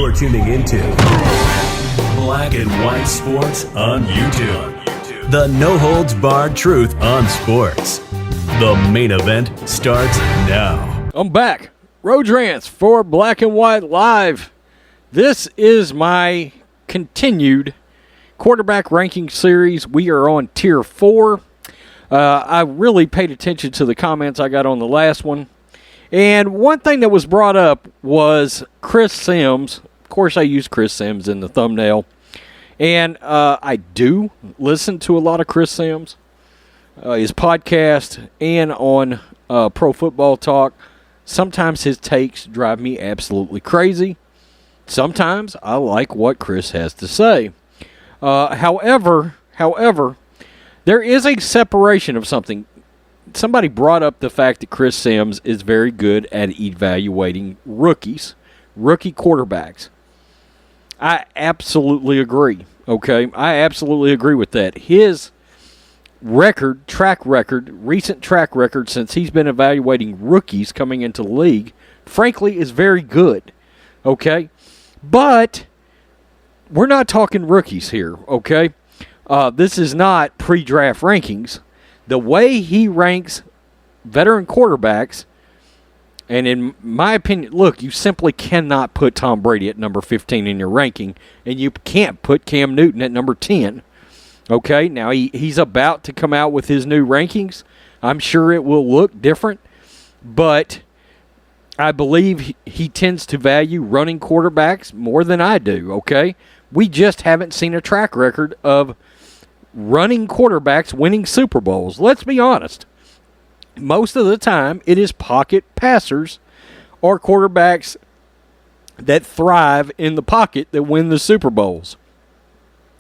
You're tuning into Black and White Sports on YouTube. The no-holds-barred truth on sports. The main event starts now. I'm back. RHODES Rants for Black and White Live. This is my continued quarterback ranking series. We are on Tier 4. I really paid attention to the comments I got on the last one. And one thing that was brought up was Chris SIMMS. Of course, I use Chris SIMMS in the thumbnail. And I do listen to a lot of Chris SIMMS, his podcast, and on Pro Football Talk. Sometimes his takes drive me absolutely crazy. Sometimes I like what Chris has to say. However, there is a separation of something. Somebody brought up the fact that Chris SIMMS is very good at evaluating rookie quarterbacks. I absolutely agree, okay? I absolutely agree with that. His recent track record since he's been evaluating rookies coming into the league, frankly, is very good, okay? But we're not talking rookies here, okay? This is not pre-draft rankings. The way he ranks veteran quarterbacks, and in my opinion, look, you simply cannot put Tom Brady at number 15 in your ranking, and you can't put Cam Newton at number 10. Okay, now he's about to come out with his new rankings. I'm sure it will look different, but I believe he tends to value running quarterbacks more than I do, okay? We just haven't seen a track record of running quarterbacks winning Super Bowls. Let's be honest. Most of the time, it is pocket passers or quarterbacks that thrive in the pocket that win the Super Bowls.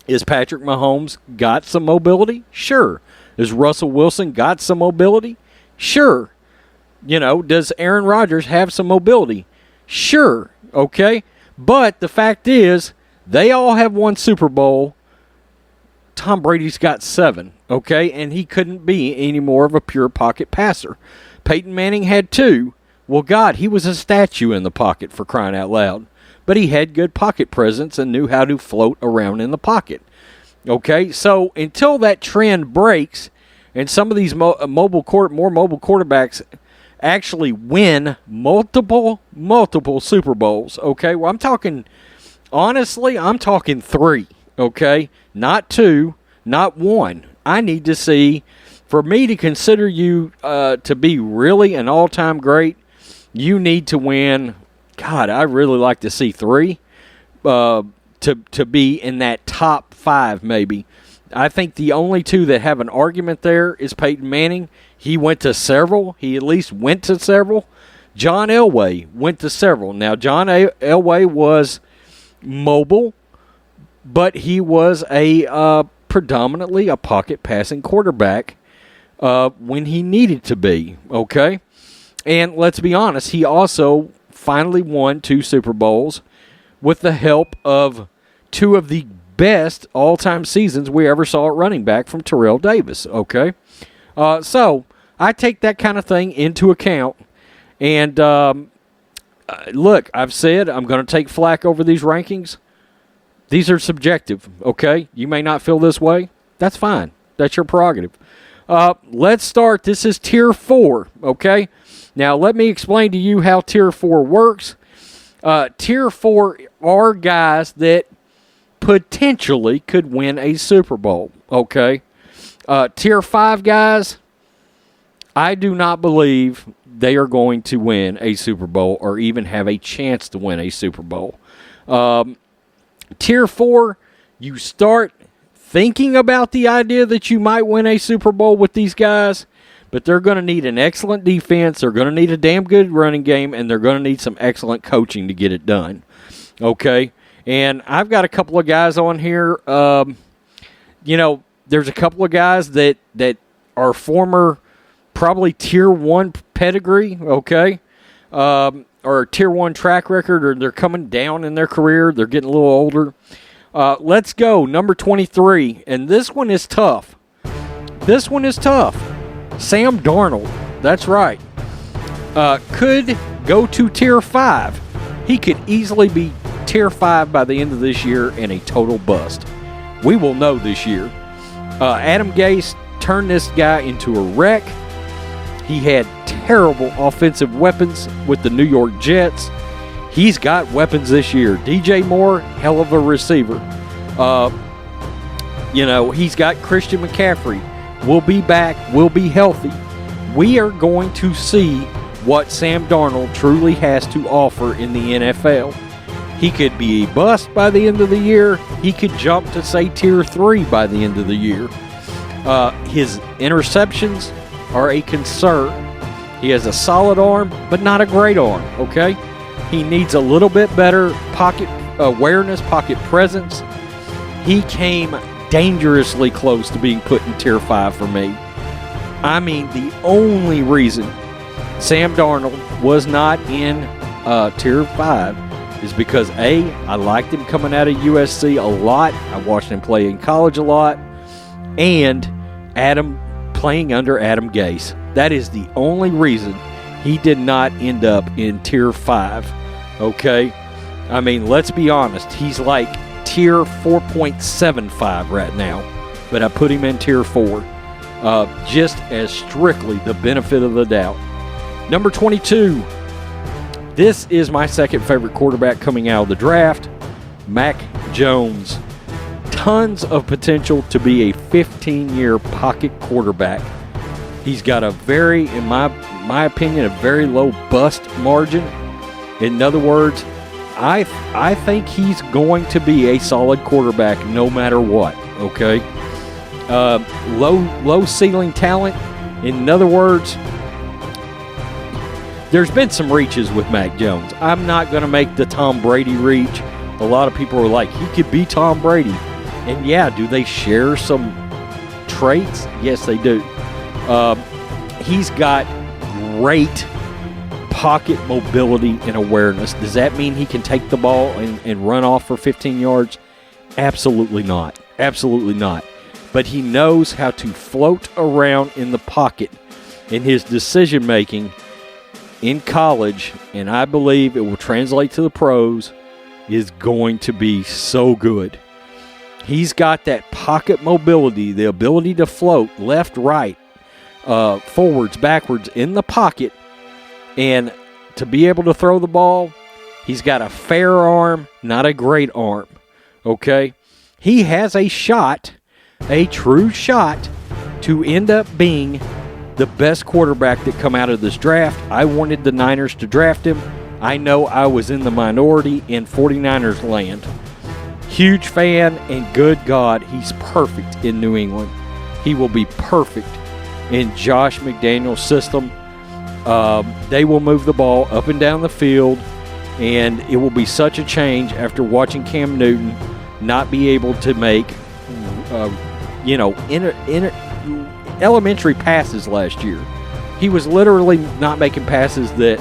Is Patrick Mahomes got some mobility? Sure. Is Russell Wilson got some mobility? Sure. You know, does Aaron Rodgers have some mobility? Sure. Okay. But the fact is, they all have won Super Bowl. Tom Brady's got 7, okay? And he couldn't be any more of a pure pocket passer. Peyton Manning had 2. Well, God, he was a statue in the pocket, for crying out loud. But he had good pocket presence and knew how to float around in the pocket. Okay, so until that trend breaks and some of these more mobile quarterbacks actually win multiple Super Bowls, okay? Well, I'm talking 3, okay? Not 2, not 1. I need to see, for me to consider you to be really an all-time great, you need to win, God, I really like to see 3 to be in that top 5 maybe. I think the only 2 that have an argument there is Peyton Manning. He went to several. He at least went to several. John Elway went to several. Now, John Elway was mobile, but he was a predominantly a pocket passing quarterback when he needed to be, okay? And let's be honest, he also finally won 2 Super Bowls with the help of 2 of the best all-time seasons we ever saw at running back from Terrell Davis, okay? So I take that kind of thing into account. And look, I've said I'm going to take flack over these rankings. These are subjective, okay? You may not feel this way. That's fine. That's your prerogative. Let's start. This is Tier 4, okay? Now, let me explain to you how Tier 4 works. Tier 4 are guys that potentially could win a Super Bowl, okay? Tier 5 guys, I do not believe they are going to win a Super Bowl or even have a chance to win a Super Bowl. Tier 4, you start thinking about the idea that you might win a Super Bowl with these guys, but they're going to need an excellent defense, they're going to need a damn good running game, and they're going to need some excellent coaching to get it done. Okay? And I've got a couple of guys on here. There's a couple of guys that are former probably Tier 1 pedigree, okay? Or Tier 1 track record, or they're coming down in their career. They're getting a little older. Let's go. Number 23. And this one is tough. Sam Darnold. That's right. Could go to Tier 5. He could easily be tier 5 by the end of this year and a total bust. We will know this year. Adam Gase turned this guy into a wreck. He had terrible offensive weapons with the New York Jets. He's got weapons this year. DJ Moore, hell of a receiver. He's got Christian McCaffrey. Will be back, will be healthy. We are going to see what Sam Darnold truly has to offer in the NFL. He could be a bust by the end of the year. He could jump to, say, tier 3 by the end of the year. His interceptions are a concern. He has a solid arm, but not a great arm, okay? He needs a little bit better pocket awareness, pocket presence. He came dangerously close to being put in tier 5 for me. I mean, the only reason Sam Darnold was not in tier 5 is because, A, I liked him coming out of USC a lot. I watched him play in college a lot. And playing under Adam Gase. That is the only reason he did not end up in tier 5. Okay? I mean, let's be honest. He's like tier 4.75 right now. But I put him in tier 4. Just as strictly the benefit of the doubt. Number 22. This is my second favorite quarterback coming out of the draft. Mac Jones. Tons of potential to be a 15-year pocket quarterback. He's got a very, in my opinion, a very low bust margin. In other words, I think he's going to be a solid quarterback no matter what, okay? Low ceiling talent. In other words, there's been some reaches with Mac Jones. I'm not going to make the Tom Brady reach. A lot of people are like, he could be Tom Brady. And yeah, do they share some traits? Yes, they do. He's got great pocket mobility and awareness. Does that mean he can take the ball and run off for 15 yards? Absolutely not. Absolutely not. But he knows how to float around in the pocket. In his decision-making in college, and I believe it will translate to the pros, is going to be so good. He's got that pocket mobility, the ability to float left, right, forwards, backwards in the pocket, and to be able to throw the ball. He's got a fair arm, not a great arm. Okay? He has a shot, a true shot, to end up being the best quarterback that come out of this draft. I wanted the Niners to draft him. I know I was in the minority in 49ers land. Huge fan, and good God, he's perfect in New England. He will be perfect in Josh McDaniels' system. They will move the ball up and down the field, and it will be such a change after watching Cam Newton not be able to make, elementary passes last year. He was literally not making passes that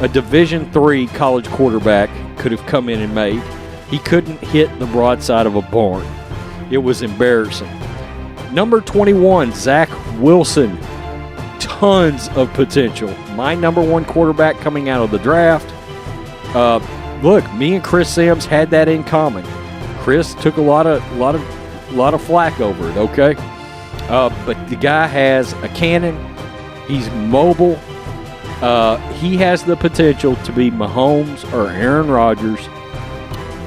a Division III college quarterback could have come in and made. He couldn't hit the broadside of a barn. It was embarrassing. Number 21, Zach Wilson. Tons of potential. My number 1 quarterback coming out of the draft. Look, me and Chris SIMMS had that in common. Chris took a lot of flack over it, okay? But the guy has a cannon. He's mobile. He has the potential to be Mahomes or Aaron Rodgers,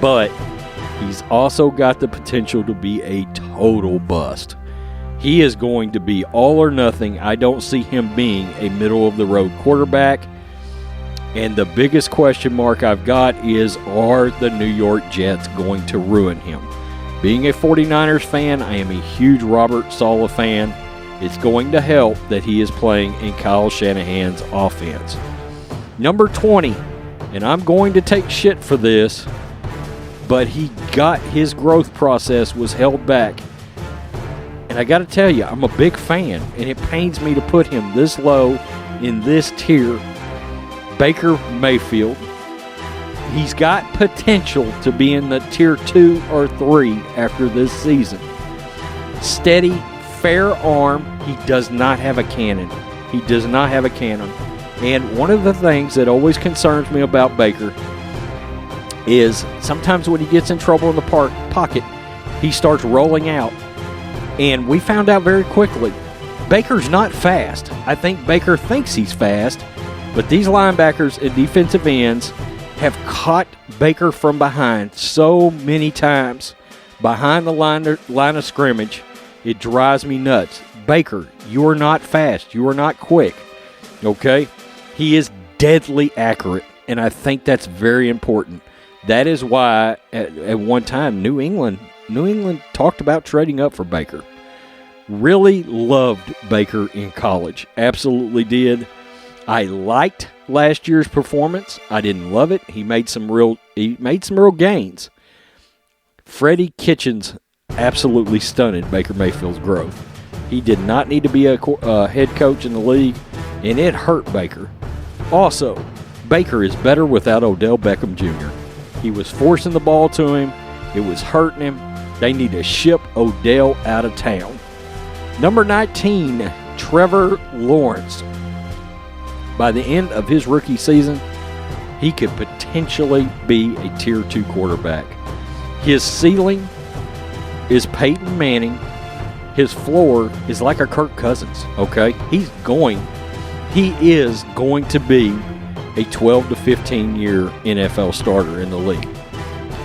but he's also got the potential to be a total bust. He is going to be all or nothing. I don't see him being a middle-of-the-road quarterback. And the biggest question mark I've got is, are the New York Jets going to ruin him? Being a 49ers fan, I am a huge Robert Saleh fan. It's going to help that he is playing in Kyle Shanahan's offense. Number 20, and I'm going to take shit for this, but his growth process was held back. And I got to tell you, I'm a big fan, and it pains me to put him this low in this tier. Baker Mayfield. He's got potential to be in the tier 2 or 3 after this season. Steady, fair arm. He does not have a cannon. He does not have a cannon. And one of the things that always concerns me about Baker is sometimes when he gets in trouble in the pocket, he starts rolling out. And we found out very quickly, Baker's not fast. I think Baker thinks he's fast, but these linebackers and defensive ends have caught Baker from behind so many times behind the line of scrimmage. It drives me nuts. Baker, you are not fast. You are not quick. Okay? He is deadly accurate, and I think that's very important. That is why at one time New England talked about trading up for Baker. Really loved Baker in college. Absolutely did. I liked last year's performance. I didn't love it. He made some real gains. Freddie Kitchens absolutely stunted Baker Mayfield's growth. He did not need to be a head coach in the league, and it hurt Baker. Also, Baker is better without Odell Beckham Jr. He was forcing the ball to him. It was hurting him. They need to ship Odell out of town. Number 19, Trevor Lawrence. By the end of his rookie season, he could potentially be a Tier 2 quarterback. His ceiling is Peyton Manning. His floor is like a Kirk Cousins, okay? He is going to be a 12 to 15 year NFL starter in the league.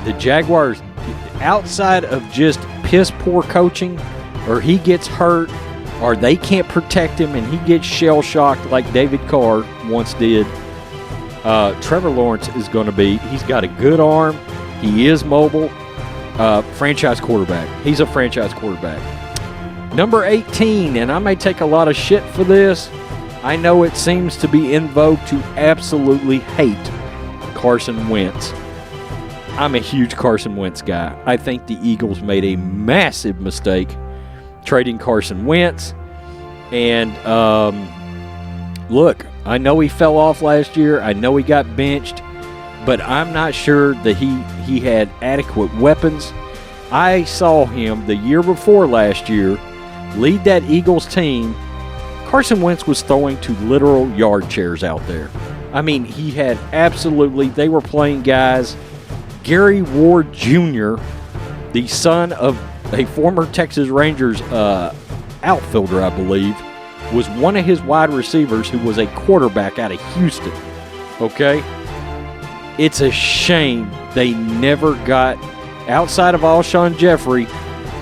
The Jaguars, outside of just piss poor coaching, or he gets hurt, or they can't protect him and he gets shell-shocked like David Carr once did, Trevor Lawrence is going to be, he's got a good arm, he is mobile, franchise quarterback. He's a franchise quarterback. Number 18, and I may take a lot of shit for this, I know it seems to be in vogue to absolutely hate Carson Wentz. I'm a huge Carson Wentz guy. I think the Eagles made a massive mistake trading Carson Wentz. And look, I know he fell off last year. I know he got benched. But I'm not sure that he had adequate weapons. I saw him the year before last year lead that Eagles team. Carson Wentz was throwing to literal yard chairs out there. I mean, he had absolutely, they were playing guys. Gary Ward Jr., the son of a former Texas Rangers outfielder, I believe, was one of his wide receivers who was a quarterback out of Houston. Okay? It's a shame they never got, outside of Alshon Jeffrey,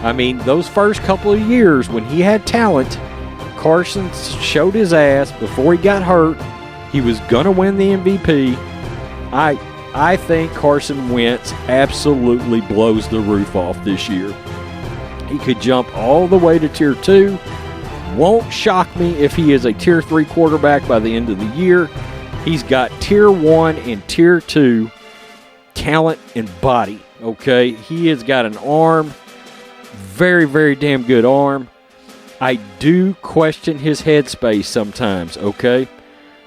I mean, those first couple of years when he had talent, Carson showed his ass before he got hurt. He was going to win the MVP. I think Carson Wentz absolutely blows the roof off this year. He could jump all the way to Tier 2. Won't shock me if he is a Tier 3 quarterback by the end of the year. He's got Tier 1 and Tier 2 talent and body, okay? He has got an arm, very, very damn good arm. I do question his headspace sometimes, okay?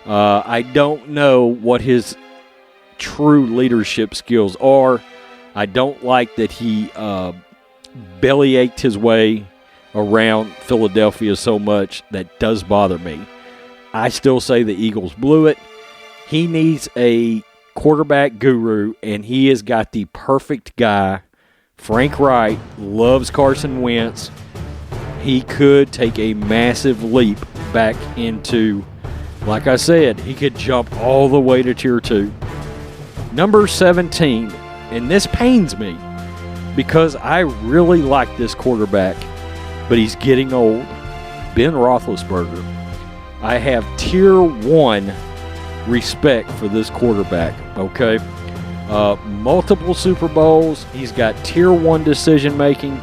I don't know what his true leadership skills are. I don't like that he bellyached his way around Philadelphia so much. That does bother me. I still say the Eagles blew it. He needs a quarterback guru, and he has got the perfect guy. Frank Wright loves Carson Wentz. He could take a massive leap back into, like I said, he could jump all the way to Tier 2. Number 17, and this pains me because I really like this quarterback, but he's getting old. Ben Roethlisberger. I have Tier 1 respect for this quarterback, okay? Multiple Super Bowls. He's got Tier 1 decision making,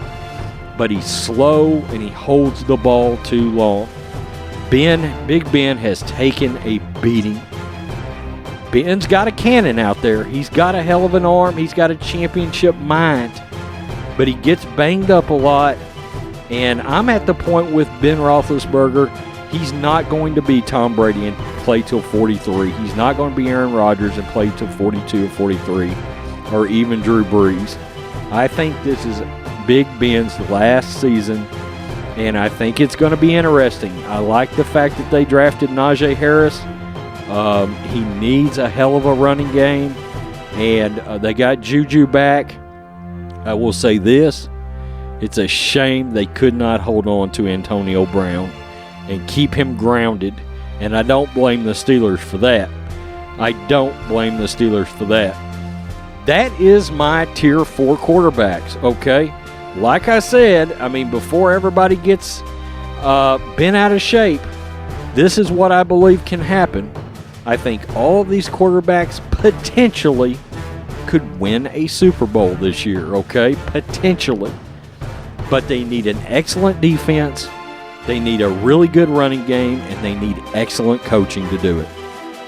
but he's slow and he holds the ball too long. Big Ben has taken a beating. Ben's got a cannon out there. He's got a hell of an arm. He's got a championship mind, but he gets banged up a lot. And I'm at the point with Ben Roethlisberger, he's not going to be Tom Brady and play till 43. He's not going to be Aaron Rodgers and play till 42 or 43, or even Drew Brees. I think this is Big Ben's last season, and I think it's going to be interesting. I like the fact that they drafted Najee Harris. He needs a hell of a running game. And they got Juju back. I will say this. It's a shame they could not hold on to Antonio Brown and keep him grounded. And I don't blame the Steelers for that. I don't blame the Steelers for that. That is my Tier 4 quarterbacks, okay? Like I said, I mean, before everybody gets bent out of shape, this is what I believe can happen. I think all of these quarterbacks potentially could win a Super Bowl this year, okay? Potentially. But they need an excellent defense, they need a really good running game, and they need excellent coaching to do it,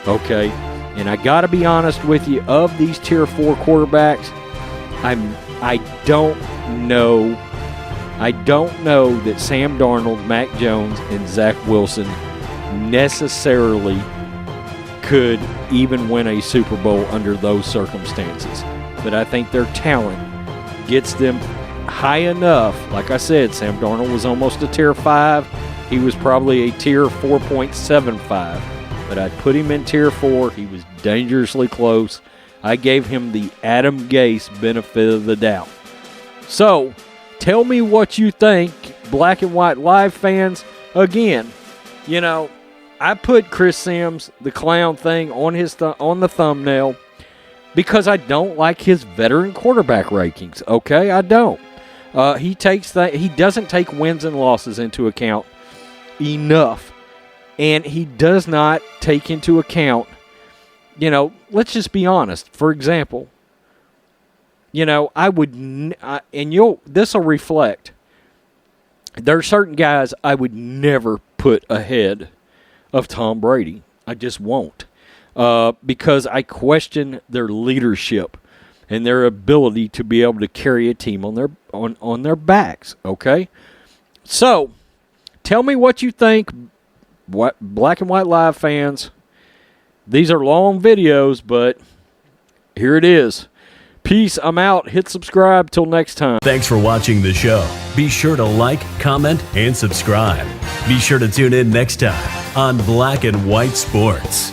okay? And I got to be honest with you, of these Tier 4 quarterbacks, I don't know that Sam Darnold, Mac Jones, and Zach Wilson necessarily could even win a Super Bowl under those circumstances. But I think their talent gets them high enough. Like I said, Sam Darnold was almost a Tier 5. He was probably a Tier 4.75. But I put him in Tier 4. He was dangerously close. I gave him the Adam Gase benefit of the doubt. So, tell me what you think, Black and White Live fans. Again, you know, I put Chris Simms, the clown thing, on the thumbnail because I don't like his veteran quarterback rankings. Okay, I don't. He doesn't take wins and losses into account enough. And he does not take into account, you know, let's just be honest. For example, you know, this will reflect. There are certain guys I would never put ahead of Tom Brady. I just won't. Because I question their leadership and their ability to be able to carry a team on their backs, okay? So, tell me what you think. What Black and White Live fans, these are long videos, but here it is. Peace, I'm out. Hit subscribe. Till next time. Thanks for watching the show. Be sure to like, comment, and subscribe. Be sure to tune in next time on Black and White Sports.